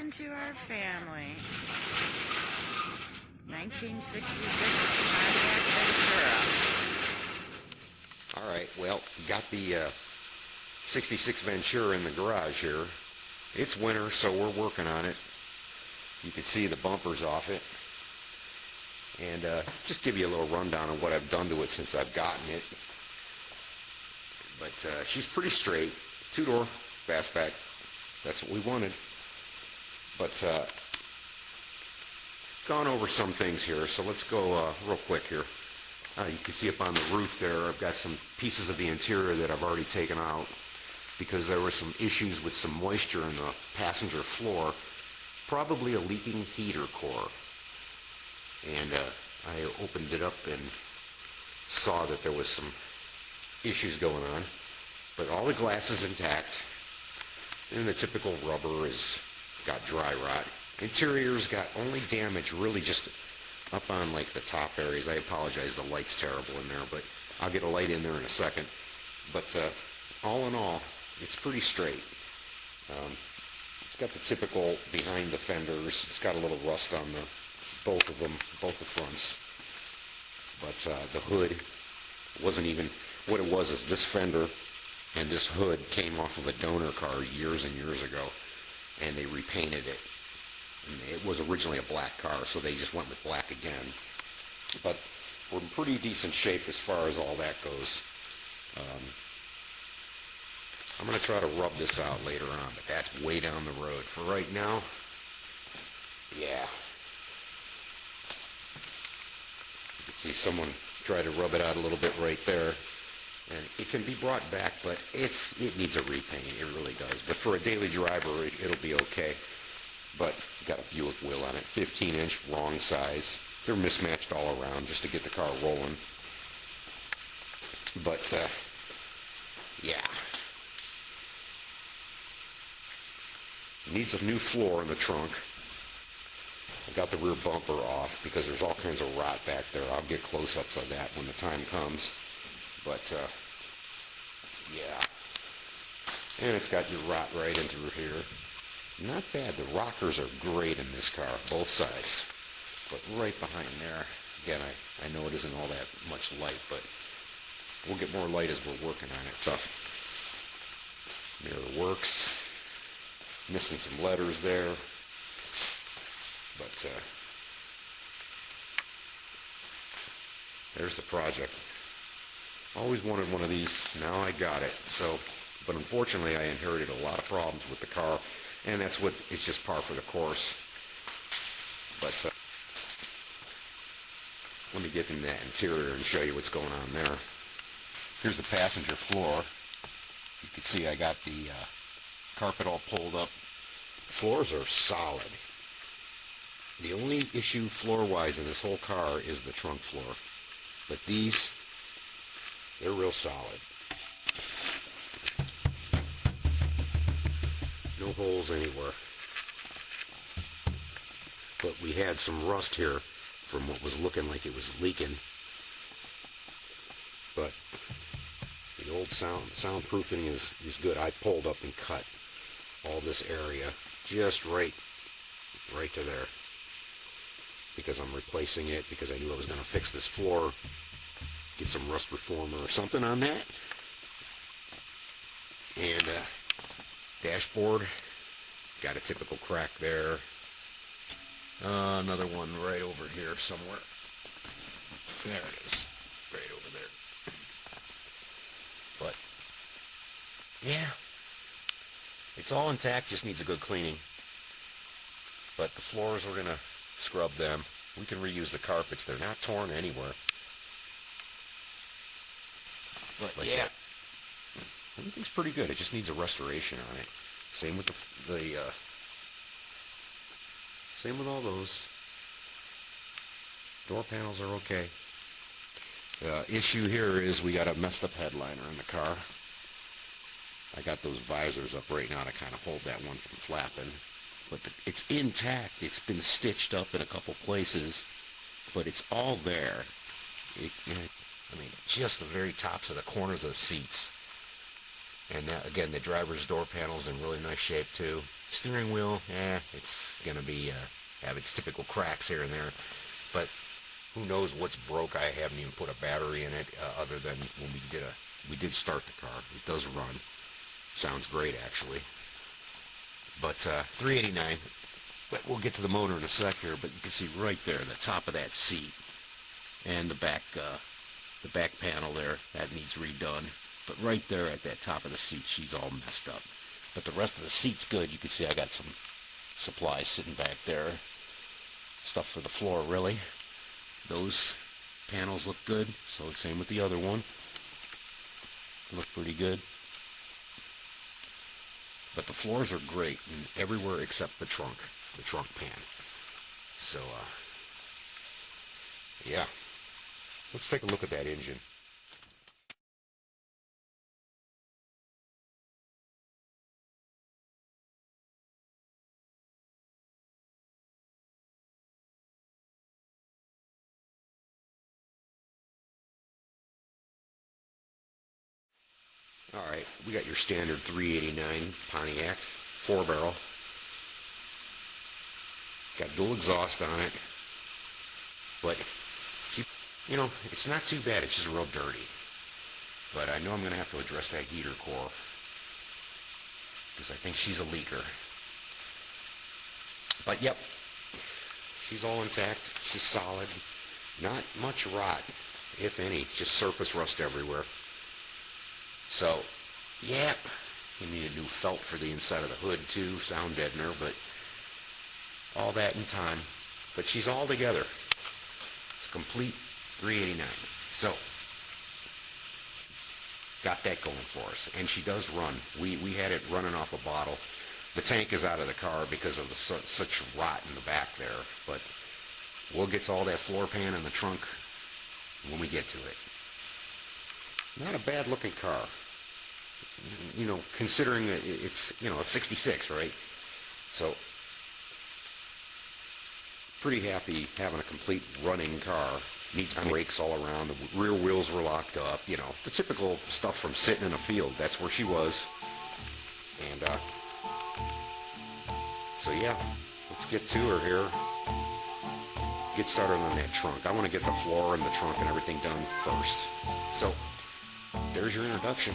into our family. 1966 Pontiac Ventura. All right, well, got the 66 Ventura in the garage here. It's winter, so we're working on it. You can see the bumpers off it. And just give you a little rundown of what I've done to it since I've gotten it. But she's pretty straight. Two-door fastback. That's what we wanted. But gone over some things here, so let's go real quick here. You can see up on the roof there, I've got some pieces of the interior that I've already taken out because there were some issues with some moisture in the passenger floor, probably a leaking heater core. And I opened it up and saw that there was some issues going on, but all the glass is intact, and the typical rubber is got dry rot. Interior's got only damage really just up on like the top areas. I apologize, the light's terrible in there, but I'll get a light in there in a second. But all in all, it's pretty straight. It's got the typical behind the fenders. It's got a little rust on both of them, both the fronts. But the hood wasn't even, what it was is this fender and this hood came off of a donor car years and years ago, and they repainted it. And it was originally a black car, so they just went with black again. But we're in pretty decent shape as far as all that goes. I'm going to try to rub this out later on, but that's way down the road. For right now, yeah. You can see someone try to rub it out a little bit right there. And it can be brought back, but it needs a repaint. It really does. But for a daily driver, it'll be okay. But got a Buick wheel on it, 15-inch, wrong size. They're mismatched all around just to get the car rolling. But, yeah. Needs a new floor in the trunk. I got the rear bumper off because there's all kinds of rot back there. I'll get close-ups of that when the time comes. But, yeah. And it's got your rot right in through here. Not bad. The rockers are great in this car, both sides. But right behind there, again, I know it isn't all that much light, but we'll get more light as we're working on it. So, mirror works. Missing some letters there. But, there's the project. Always wanted one of these. Now I got it. So, but unfortunately, I inherited a lot of problems with the car, and that's what it's just par for the course. But let me get in that interior and show you what's going on there. Here's the passenger floor. You can see I got the carpet all pulled up. Floors are solid. The only issue floor-wise in this whole car is the trunk floor. But these, they're real solid. No holes anywhere. But we had some rust here from what was looking like it was leaking. But the old soundproofing is good. I pulled up and cut all this area just right to there, because I'm replacing it, because I knew I was going to fix this floor, get some rust reformer or something on that. And dashboard, got a typical crack there. Another one right over here somewhere. There it is, right over there. But yeah, it's all intact, just needs a good cleaning. But the floors, we're going to scrub them. We can reuse the carpets. They're not torn anywhere. But like yeah, everything's pretty good. It just needs a restoration on it. Same with same with all those. Door panels are okay. The issue here is we got a messed up headliner in the car. I got those visors up right now to kind of hold that one from flapping. But it's intact. It's been stitched up in a couple places, but it's all there. I mean, just the very tops of the corners of the seats. And that, again, the driver's door panel's in really nice shape too. Steering wheel, it's going to be have its typical cracks here and there, but who knows what's broke. I haven't even put a battery in it other than when we did start the car. It does run. Sounds great, actually. But 389. But we'll get to the motor in a sec here. But you can see right there, the top of that seat and the back panel there, that needs redone. But right there at that top of the seat, she's all messed up. But the rest of the seat's good. You can see I got some supplies sitting back there. Stuff for the floor, really. Those panels look good. So same with the other one. Look pretty good. But the floors are great everywhere except the trunk pan. So, yeah. Let's take a look at that engine. All right, we got your standard 389 Pontiac, 4-barrel. Got dual exhaust on it, but it's not too bad. It's just real dirty. But I know I'm going to have to address that heater core because I think she's a leaker. But yep, she's all intact. She's solid. Not much rot, if any. Just surface rust everywhere. So, yeah, you need a new felt for the inside of the hood too, sound deadener, but all that in time. But she's all together. It's a complete 389. So, got that going for us. And she does run. We had it running off a bottle. The tank is out of the car because of such rot in the back there. But we'll get to all that floor pan in the trunk when we get to it. Not a bad looking car. Considering it's, a 66, right? So, pretty happy having a complete running car. Needs brakes all around. The rear wheels were locked up. The typical stuff from sitting in a field. That's where she was. And, so yeah, let's get to her here. Get started on that trunk. I want to get the floor and the trunk and everything done first. So, there's your introduction.